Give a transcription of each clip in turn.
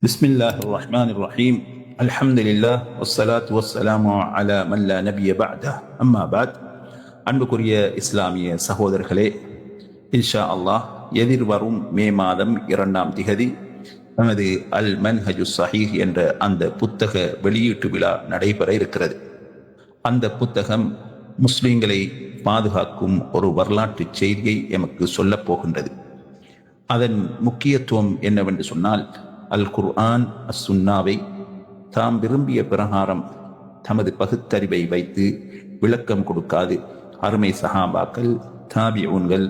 بسم الله الرحمن الرحيم الحمد لله والصلاة والسلام على من لا نبي بعده أما بعد அன்புக்குரிய இஸ்லாமிய சகோதரர்களே, இன்ஷா அல்லாஹ் எதிர்வரும் மே மாதம் 2ஆம் திகதி நமது அல் மன்ஹஜு ஸஹீஹ் என்ற அந்த புத்தக வெளியீட்டு விழா நடைபெற இருக்கிறது. அந்த புத்தகம் முஸ்லிம்களை பாதுகாக்கும் ஒரு வரலாற்று செய்தியை எமக்கு சொல்லப் போகின்றது. அதன் முக்கியத்துவம் என்னவென்று சொன்னால், அல் குர்ஆன் சுன்னாவை தாம் விரும்பிய பிரகாரம் தமது பகுத்தறிவை வைத்து விளக்கம் கொடுக்காது அருமை சஹாபாக்கள், தாபிஊன்கள்,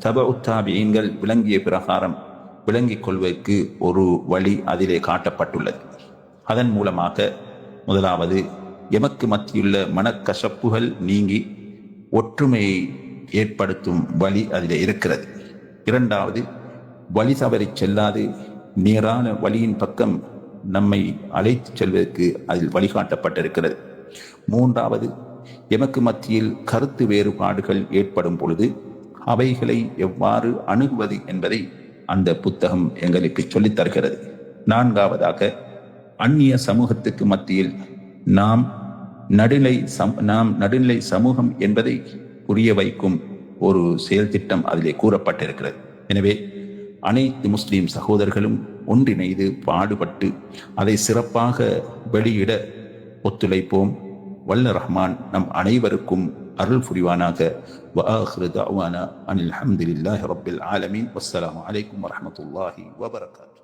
தபஉ தாபிஈன்கள் விளங்கிய பிரகாரம் விளங்கிக் கொள்வதற்கு ஒரு வழி அதிலே காட்டப்பட்டுள்ளது. அதன் மூலமாக முதலாவது எமக்கு மத்தியுள்ள மனக்கசப்புகள் நீங்கி ஒற்றுமையை ஏற்படுத்தும் வழி அதிலே இருக்கிறது. இரண்டாவது, வழி தவறி செல்லாது நேரான வழியின் பக்கம் நம்மை அழைத்து செல்வதற்கு அதில் வழிகாட்டப்பட்டிருக்கிறது. மூன்றாவது, எமக்கு மத்தியில் கருத்து வேறுபாடுகள் ஏற்படும் பொழுது அவைகளை எவ்வாறு அணுகுவது என்பதை அந்த புத்தகம் எங்களுக்கு சொல்லித் தருகிறது. நான்காவதாக, அந்நிய சமூகத்துக்கு மத்தியில் நாம் நடுநிலை சமூகம் என்பதை புரிய வைக்கும் ஒரு செயல் திட்டம் அதிலே கூறப்பட்டிருக்கிறது. எனவே அனைத்து முஸ்லிம் சகோதரர்களும் ஒன்றிணைந்து பாடுபட்டு அதை சிறப்பாக வெளியிட ஒத்துழைப்போம். வல்ல ரஹ்மான் நம் அனைவருக்கும் அருள் புரிவானாக. வஆகிரு தஅவானா அனில் ஹம்துலில்லாஹி ரப்பில் ஆலமீன். வஸ்ஸலாமு அலைக்கும் வரஹ்மத்துல்லாஹி வபரகாத்துஹு.